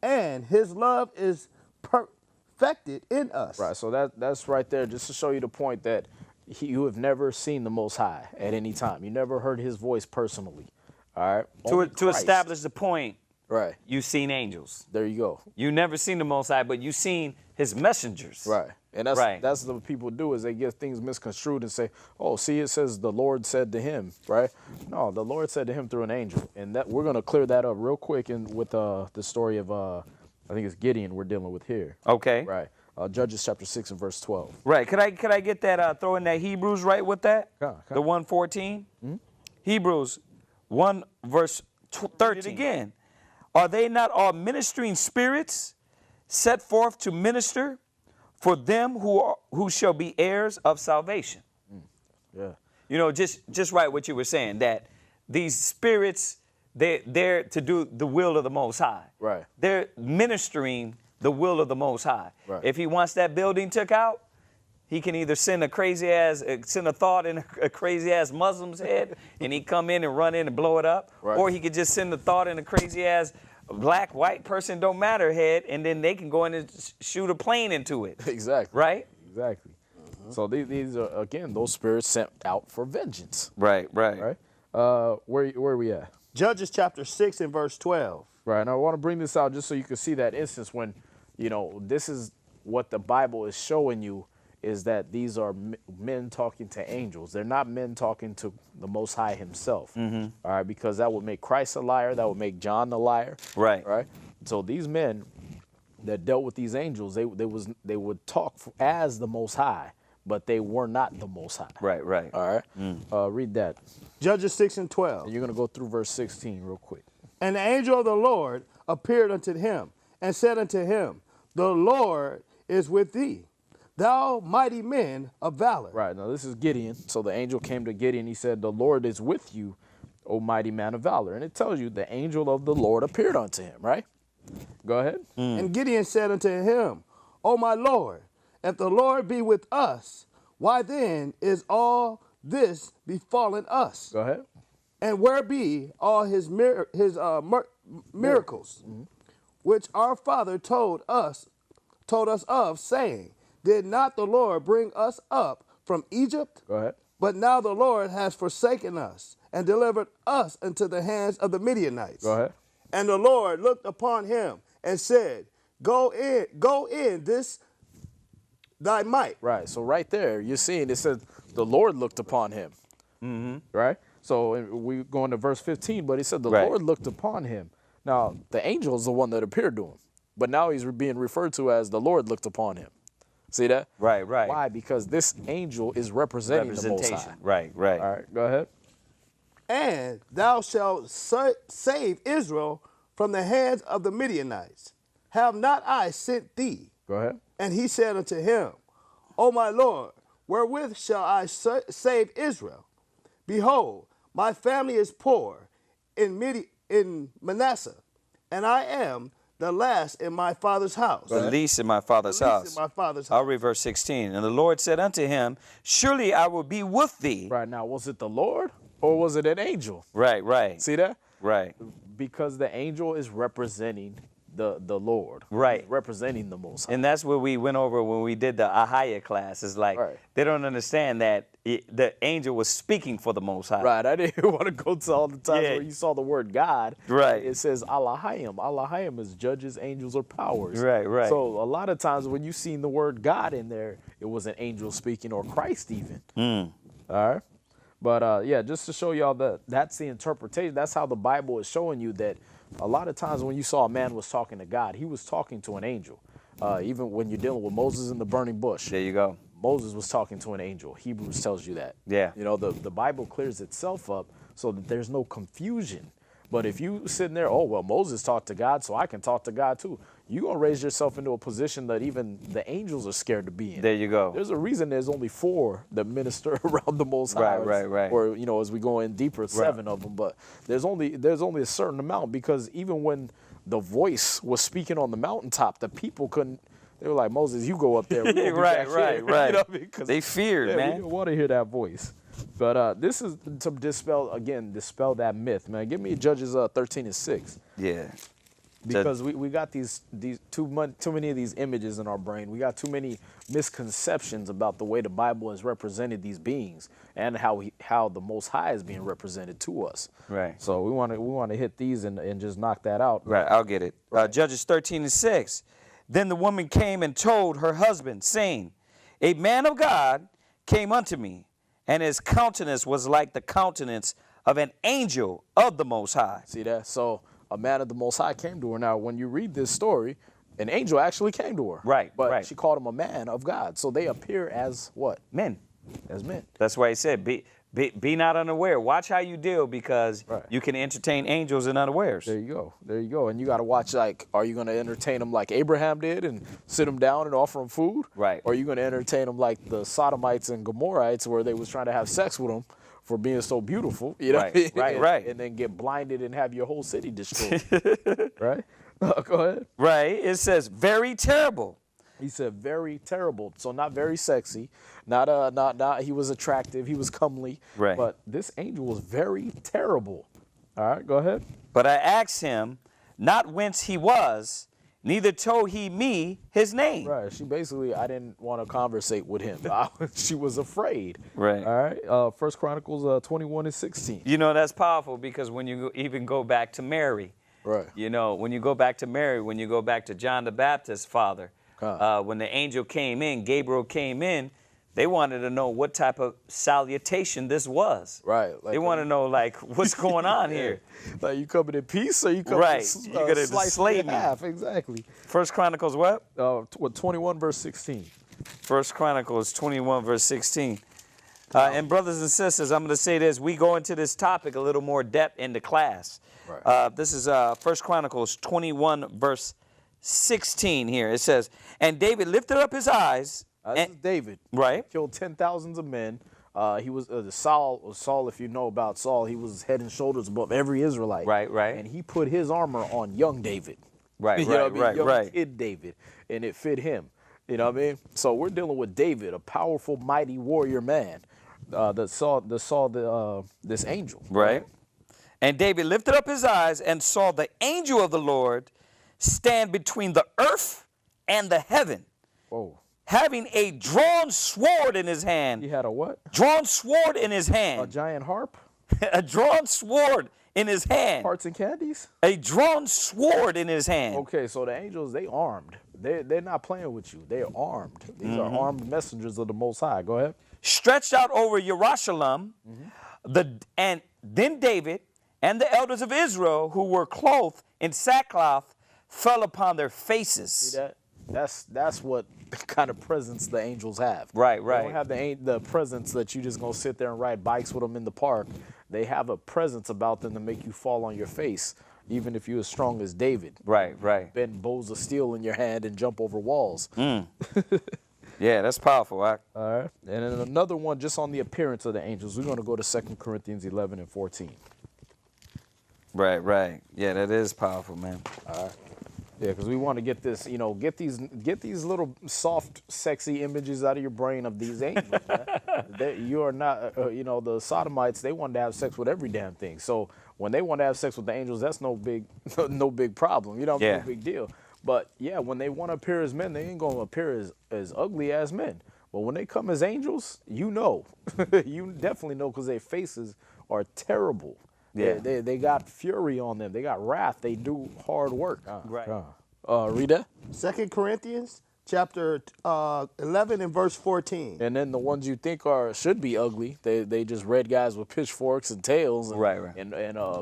and his love is perfected in us. Right, so that's right there, just to show you the point that you have never seen the Most High at any time. You never heard his voice personally. All right? Only To Christ. establish the point, Right. you've seen angels. There you go. You never seen the Most High, but you've seen his messengers. Right. And that's what people do is they get things misconstrued and say, oh, see, it says the Lord said to him, right? No, the Lord said to him through an angel. And that we're going to clear that up real quick with the story of, I think it's Gideon we're dealing with here. Okay. Right. Judges chapter 6 and verse 12. Right. Could I get that, throw in that Hebrews right with that? Yeah, okay. The 1:14? Hebrews 1 verse 13. Again. Are they not all ministering spirits set forth to minister for them who shall be heirs of salvation? Yeah. You know, just right what you were saying, that these spirits, they're to do the will of the Most High. Right. They're ministering the will of the Most High. Right. If he wants that building took out, he can either send a thought in a crazy ass Muslim's head, and he come in and run in and blow it up, Right. or he could just send a thought in a crazy ass black, white person, don't matter head, and then they can go in and shoot a plane into it. Exactly. Right? Exactly. So these are, again, those spirits sent out for vengeance. Right. Right? Where are we at? Judges chapter 6 and verse 12. Right. And I want to bring this out just so you can see that instance when, this is what the Bible is showing you, is that these are men talking to angels. They're not men talking to the Most High himself. All right, because that would make Christ a liar. That would make John a liar. Right. Right. So these men that dealt with these angels, they would talk as the Most High, but they were not the Most High. Right, right. All right. Read that. Judges 6 and And 12. you're going to go through verse 16 real quick. And the angel of the Lord appeared unto him and said unto him, the Lord is with thee, thou mighty man of valor. Right. Now, this is Gideon. So the angel came to Gideon. He said, the Lord is with you, O mighty man of valor. And it tells you the angel of the Lord appeared unto him, right? Go ahead. And Gideon said unto him, O my Lord, if the Lord be with us, why then is all this befallen us? Go ahead. And where be all his miracles, which our father told us of, saying, did not the Lord bring us up from Egypt? Go ahead. But now the Lord has forsaken us and delivered us into the hands of the Midianites. Go ahead. And the Lord looked upon him and said, go in this thy might. Right. So right there, you're seeing it says the Lord looked upon him. Right. So we go into verse 15, but he said the Lord looked upon him. Now, the angel is the one that appeared to him, but now he's being referred to as the Lord looked upon him. See that? Right, right. Why? Because this angel is representing the Most High. Right, right. All right, go ahead. And thou shalt save Israel from the hands of the Midianites. Have not I sent thee? Go ahead. And he said unto him, O my Lord, wherewith shall I save Israel? Behold, my family is poor in Manasseh, and I am the last in my father's house. The least in my father's house. In my father's house. I'll read verse 16. And the Lord said unto him, surely I will be with thee. Right, now, was it the Lord or was it an angel? Right, right. See that? Right. Because the angel is representing the Lord. Right. He's representing the Most High. And that's what we went over when we did the Ahaya class. It's like they don't understand that the angel was speaking for the Most High. Right. I didn't want to go to all the times where you saw the word God. Right. It says Allahayim. Allahayim is judges, angels, or powers. Right, right. So a lot of times when you seen the word God in there, it was an angel speaking or Christ even. All right. But yeah, just to show y'all that that's the interpretation. That's how the Bible is showing you that a lot of times when you saw a man was talking to God, he was talking to an angel. Even when you're dealing with Moses in the burning bush. There you go. Moses was talking to an angel. Hebrews tells you that. Yeah. You know, the Bible clears itself up so that there's no confusion. But if you sitting there, oh, well, Moses talked to God, so I can talk to God too. You're going to raise yourself into a position that even the angels are scared to be in. There you go. There's a reason there's only 4 that minister around the Most High. Right. Or, you know, as we go in deeper, 7 of them. But there's only a certain amount because even when the voice was speaking on the mountaintop, the people couldn't. They were like, Moses, you go up there. We won't be back here." You know what I mean? 'Cause They feared, we man. don't want to hear that voice. But this is to dispel that myth, man. Give me Judges 13 and 6. Yeah. Because we got these too many of these images in our brain. We got too many misconceptions about the way the Bible has represented these beings and how the Most High is being represented to us. Right. So we want to hit these and just knock that out. Right, I'll get it. Judges 13 and 6. Then the woman came and told her husband, saying, a man of God came unto me, and his countenance was like the countenance of an angel of the Most High. See that? So a man of the Most High came to her. Now, when you read this story, an angel actually came to her. Right, But right. she called him a man of God. So they appear as what? Men. As men. That's why he said, be not unaware. Watch how you deal because you can entertain angels and unawares. There you go. There you go. And you got to watch, like, are you going to entertain them like Abraham did and sit them down and offer them food? Right. Or are you going to entertain them like the Sodomites and Gomorrahites where they was trying to have sex with them for being so beautiful? You know? Right. And then get blinded and have your whole city destroyed. Right? Go ahead. Right. It says, very terrible. He said very terrible. So not very sexy. Not he was attractive. He was comely. Right. But this angel was very terrible. All right, go ahead. But I asked him not whence he was, neither told he me his name. Right. She basically, I didn't want to conversate with him. She was afraid. Right. All right. First Chronicles 21 and 16. You know, that's powerful because when you even go back to Mary, Right. you know, when you go back to Mary, when you go back to John the Baptist's father, when the angel came in, Gabriel came in they wanted to know what type of salutation this was. Right. Like, They want to know, like, what's going on here. Like, you coming in peace or you coming Right. to You gotta slice slay in me. half? Exactly. First Chronicles what? 21 verse 16. First Chronicles 21 verse 16. And brothers and sisters, I'm going to say this. We go into this topic a little more depth in the class. Right. This is First Chronicles 21 verse 16 here. It says, and David lifted up his eyes. This is David. Right. Killed 10,000s of men. He was Saul, if you know about Saul, he was head and shoulders above every Israelite. Right, right. And he put his armor on young David. Right, You know what I mean? right, Young right. kid David. And it fit him. You know what I mean? So we're dealing with David, a powerful, mighty warrior man that saw this angel. Right. And David lifted up his eyes and saw the angel of the Lord stand between the earth and the heaven, Whoa. having a drawn sword in his hand. He had a what? Drawn sword in his A hand. giant harp? A drawn sword in his hand. Hearts and candies? A drawn sword in his hand. Okay, so the angels, they armed. They're not playing with you. They're armed. These are armed messengers of the Most High. Go ahead. Stretched out over Jerusalem, and then David and the elders of Israel, who were clothed in sackcloth, fell upon their faces. See that? That's what kind of presence the angels have. Right, They right. don't have the presence that you just gonna sit there and ride bikes with them in the park. They have a presence about them to make you fall on your face, even if you're as strong as David. Right, right. Bend bows of steel in your hand and jump over walls. Yeah, that's powerful. All right. And then another one just on the appearance of the angels. We're gonna go to 2 Corinthians 11 and 14. Right, right. Yeah, that is powerful, man. Yeah, because we want to get this, get these little soft, sexy images out of your brain of these angels. Man. You are not, the Sodomites. They wanted to have sex with every damn thing. So when they want to have sex with the angels, that's no big problem. No big deal. But yeah, when they want to appear as men, they ain't gonna appear as ugly as men. But when they come as angels, you definitely know, because their faces are terrible. Yeah. They got fury on them. They got wrath. They do hard work. Right. Read that. 2 Corinthians chapter 11 and verse 14. And then the ones you think should be ugly, they just red guys with pitchforks and tails and, Right. and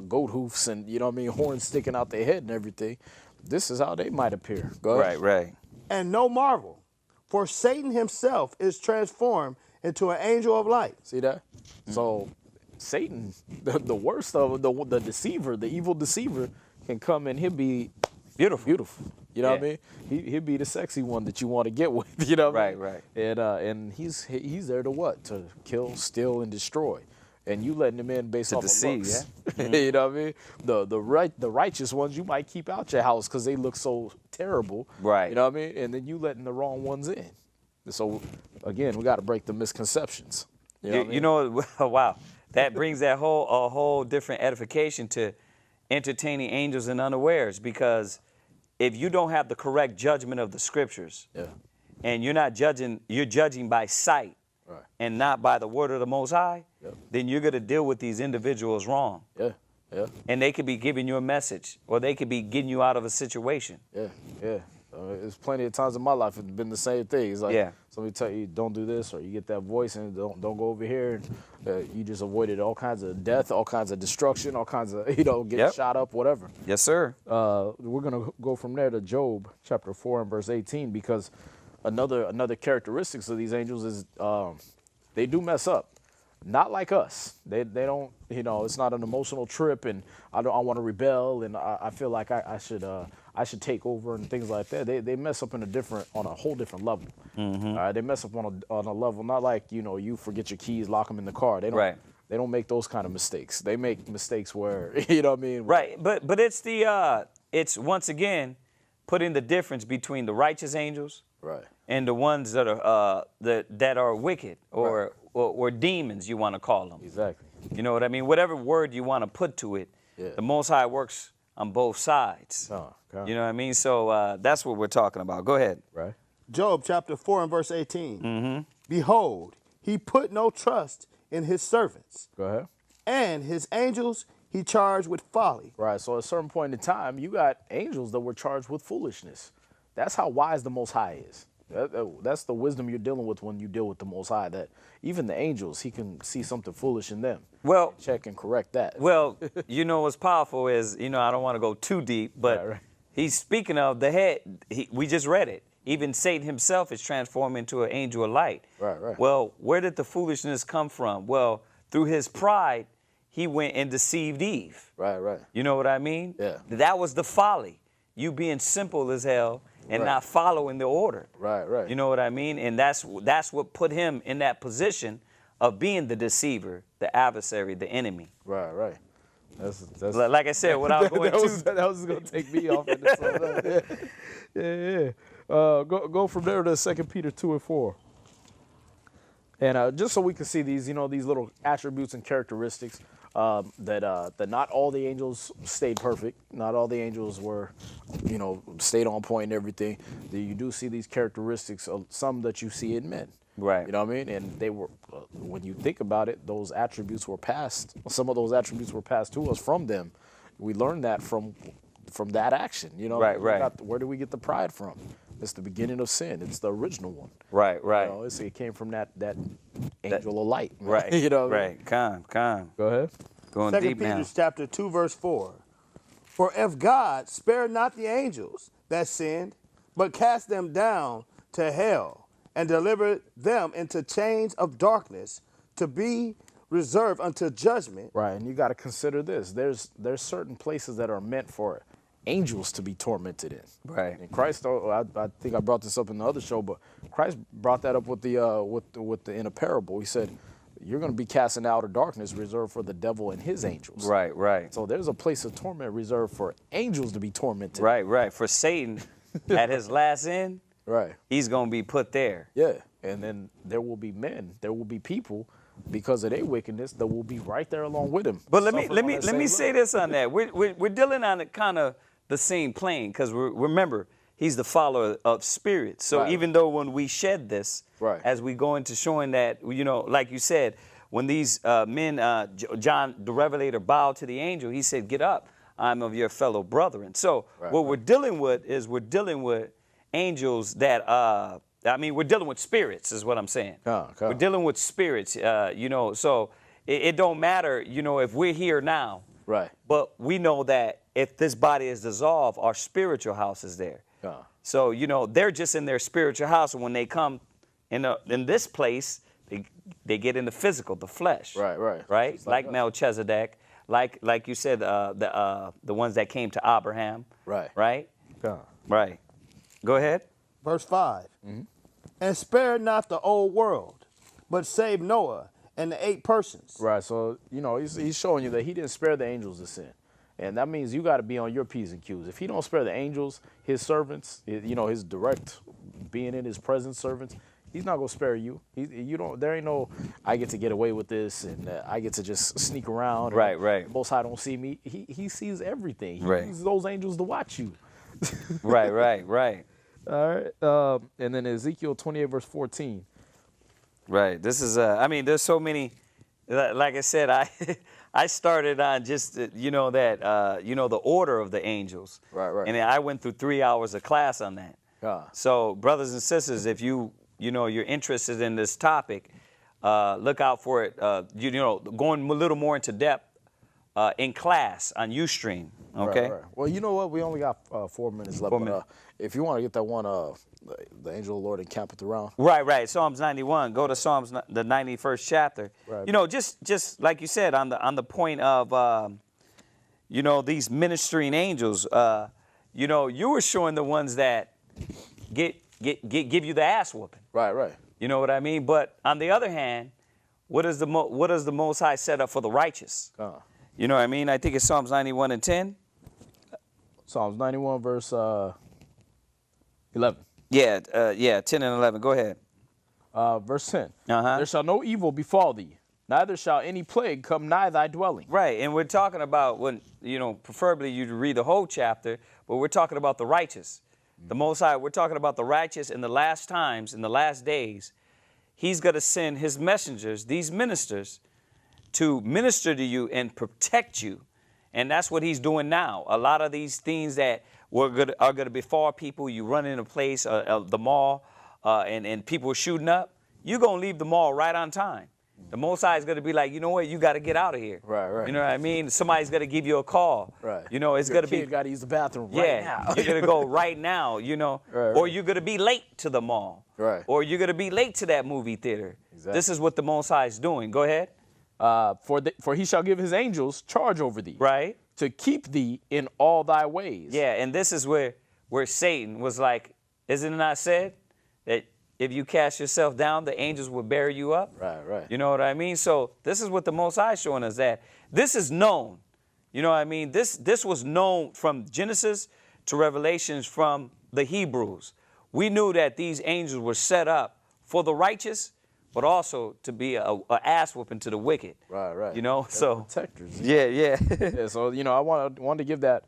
goat hoofs and horns sticking out their head and everything. This is how they might appear. Go ahead. Right, right. And no marvel, for Satan himself is transformed into an angel of light. See that? So Satan, the worst of the deceiver, the evil deceiver, can come and he'll be beautiful. You know what I mean? He'll be the sexy one that you want to get with. You know what I mean? Right. And he's there to what? To kill, steal, and destroy. And you letting them in based off deceive, of looks. yeah. You know what I mean? The righteous ones you might keep out your house because they look so terrible. Right. You know what I mean? And then you letting the wrong ones in. So again, we got to break the misconceptions. You know what I mean? Wow. That brings a whole different edification to entertaining angels and unawares, because if you don't have the correct judgment of the scriptures, and you're judging by sight, Right. and not by the word of the Most High, Yep. then you're going to deal with these individuals wrong. Yeah. And they could be giving you a message, or they could be getting you out of a situation. Yeah. There's plenty of times in my life it's been the same thing. It's like somebody tell you don't do this, or you get that voice and don't go over here, and you just avoided all kinds of death, all kinds of destruction, all kinds of getting shot up, whatever. Yes, sir. We're gonna go from there to Job chapter 4 and verse 18, because another characteristics of these angels is they do mess up. Not like us. They don't, it's not an emotional trip and I want to rebel and I feel like I should take over and things like that. They mess up on a whole different level. They mess up on a level not like, you forget your keys, lock them in the car. They don't They don't make those kind of mistakes. They make mistakes where, you know what I mean? Right, but it's it's once again putting the difference between the righteous angels and the ones that are that are wicked or demons, you want to call them. Exactly. You know what I mean? Whatever word you want to put to it, the Most High works on both sides. You know what I mean? So that's what we're talking about. Go ahead. Right. Job chapter 4 and verse 18. Behold, he put no trust in his servants, Go ahead. and his angels he charged with folly. Right. So at a certain point in time, you got angels that were charged with foolishness. That's how wise the Most High is. That's the wisdom you're dealing with when you deal with the Most High. That even the angels, he can see something foolish in them. Well, Check and correct that. well, what's powerful is, I don't want to go too deep, but Right. he's speaking of the head. We just read it. Even Satan himself is transformed into an angel of light. Right. Well, where did the foolishness come from? Well, through his pride, he went and deceived Eve. Right. You know what I mean? Yeah. That was the folly. You being simple as hell and Right. not following the order. Right. You know what I mean? And that's what put him in that position of being the deceiver, the adversary, the enemy. Right. That's Like I said, without going that was going to take me off. Yeah. Go from there to 2 Peter 2 and 4. And just so we can see these, these little attributes and characteristics, that not all the angels stayed perfect. Not all the angels were, stayed on point and everything. That you do see these characteristics of some that you see in men. Right. You know what I mean? And they were, when you think about it, those attributes were passed. Some of those attributes were passed to us from them. We learned that from that action. Right. Where do we get the pride from? It's the beginning of sin. It's the original one. Right. It came from that angel of light. Right. Right. Calm. Go ahead. Going 2 deep Peter now. chapter 2, verse 4. For if God spared not the angels that sinned, but cast them down to hell, and delivered them into chains of darkness to be reserved unto judgment. Right, and you got to consider this. There's certain places that are meant for angels to be tormented in. Right. And Christ, I think I brought this up in the other show, but Christ brought that up with the in a parable. He said, "You're going to be cast into outer darkness, reserved for the devil and his angels." Right. So there's a place of torment reserved for angels to be tormented. Right. For Satan, at his last end, Right. he's going to be put there. Yeah, and then there will be men, there will be people, because of their wickedness, that will be right there along with him. But let me say this on that. We're dealing on kind of the same plane, because remember, he's the follower of spirits. So Right. even though when we shed this, Right. as we go into showing that, like you said, when these men, John the Revelator, bowed to the angel, he said, "Get up, I'm of your fellow brethren." So what we're dealing with is angels that, we're dealing with spirits is what I'm saying. We're dealing with spirits, so it don't matter, if we're here now. Right. But we know that if this body is dissolved, our spiritual house is there. So, they're just in their spiritual house. And when they come in this place, they get in the physical, the flesh. Right. Just like Melchizedek, like you said, the ones that came to Abraham. Right. Right? Right. Go ahead. Verse 5. And spared not the old world, but saved Noah and the 8 persons. Right. So, he's showing you that he didn't spare the angels to sin. And that means you got to be on your P's and Q's. If he don't spare the angels, his servants, his direct being in his presence servants, he's not going to spare you. There ain't no, I get to get away with this and I get to just sneak around. Right. Most High don't see me. He sees everything. He Right. uses those angels to watch you. Right. All right. And then Ezekiel 28, verse 14. Right. This is, there's so many, like I said, I started on just, the order of the angels. Right. And I went through 3 hours of class on that. So brothers and sisters, if you're interested in this topic, look out for it, going a little more into depth in class on Ustream. Okay. Right. Well, you know what? We only got 4 minutes left. 4 minutes. But, if you want to get that one, the angel of the Lord encampeth around. Right. Psalms 91. Go to Psalms, the 91st chapter. Right. Just like you said, on the point of, these ministering angels, you were showing the ones that give you the ass whooping. Right. You know what I mean? But on the other hand, what does the Most High set up for the righteous? You know what I mean? I think it's Psalms 91 and 10. Psalms 91, verse 11. Yeah, 10 and 11. Go ahead. Verse 10. Uh-huh. There shall no evil befall thee, neither shall any plague come nigh thy dwelling. Right, and we're talking about when, preferably you read the whole chapter, but we're talking about the righteous. The Most High, we're talking about the righteous in the last times, in the last days. He's going to send his messengers, these ministers, to minister to you and protect you. And that's what he's doing now. A lot of these things that are going to befall people, you run in a place, the mall, and people shooting up, you're going to leave the mall right on time. The Most High is going to be like, you know what, you got to get out of here. Right, right. You know what I mean? Somebody's going to give you a call. Right. You know, it's going to be. Got to use the bathroom right Yeah, now. you're going to go right now, you know. Right, or right. you're going to be late to the mall. Right. Or you're going to be late to that movie theater. Exactly. This is what the Most High is doing. Go ahead. For he shall give his angels charge over thee. Right. To keep thee in all thy ways. Yeah, and this is where Satan was like, isn't it not said that if you cast yourself down, the angels will bear you up? Right, right. You know what I mean? So this is what the Most High is showing us, that this is known. You know what I mean? This was known from Genesis to Revelations from the Hebrews. We knew that these angels were set up for the righteous, but also to be a ass whooping to the wicked. Right, right. You know, They're so protectors. yeah. Yeah, so I wanted to give that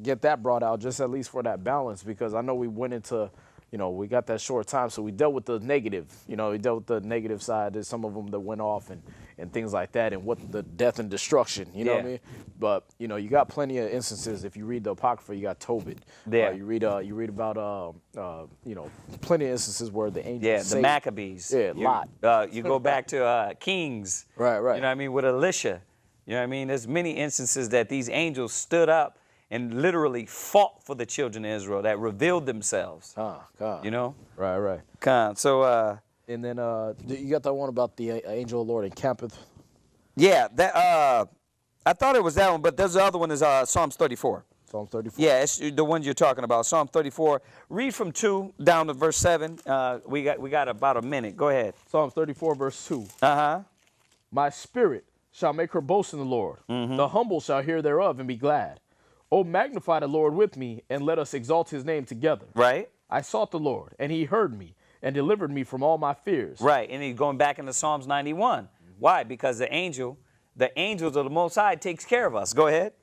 get that brought out just at least for that balance, because I know we went into we got that short time, so we dealt with the negative. We dealt with the negative side. There's some of them that went off and things like that, and what the death and destruction. You know what I mean? But you got plenty of instances. If you read the Apocrypha, you got Tobit. Yeah. You read about plenty of instances where the angels. Yeah, the Maccabees. Yeah, Lot. You go back to Kings. Right, right. You know what I mean? With Elisha. You know what I mean? There's many instances that these angels stood up and literally fought for the children of Israel, that revealed themselves. God. You know? Right, right. So, and then you got that one about the angel of the Lord encampeth. yeah, that I thought it was that one, but there's the other one is Psalms 34. Psalms 34. Yeah, it's the one you're talking about, Psalm 34. Read from 2 down to verse 7. We got about a minute. Go ahead. Psalms 34, verse 2. Uh-huh. My spirit shall make her boast in the Lord. The humble shall hear thereof and be glad. Oh, magnify the Lord with me, and let us exalt his name together. Right? I sought the Lord, and he heard me, and delivered me from all my fears. Right, and he's going back into Psalms 91. Why? Because the angels of the Most High takes care of us. Go ahead.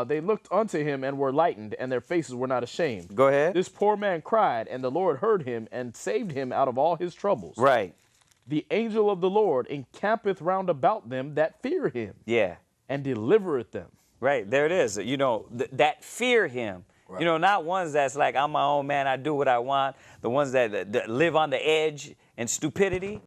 They looked unto him and were lightened, and their faces were not ashamed. Go ahead. This poor man cried, and the Lord heard him, and saved him out of all his troubles. Right. The angel of the Lord encampeth round about them that fear him. Yeah. And delivereth them. Right, there it is. That fear him. Right. Not ones that's like, I'm my own man, I do what I want. The ones that live on the edge and stupidity.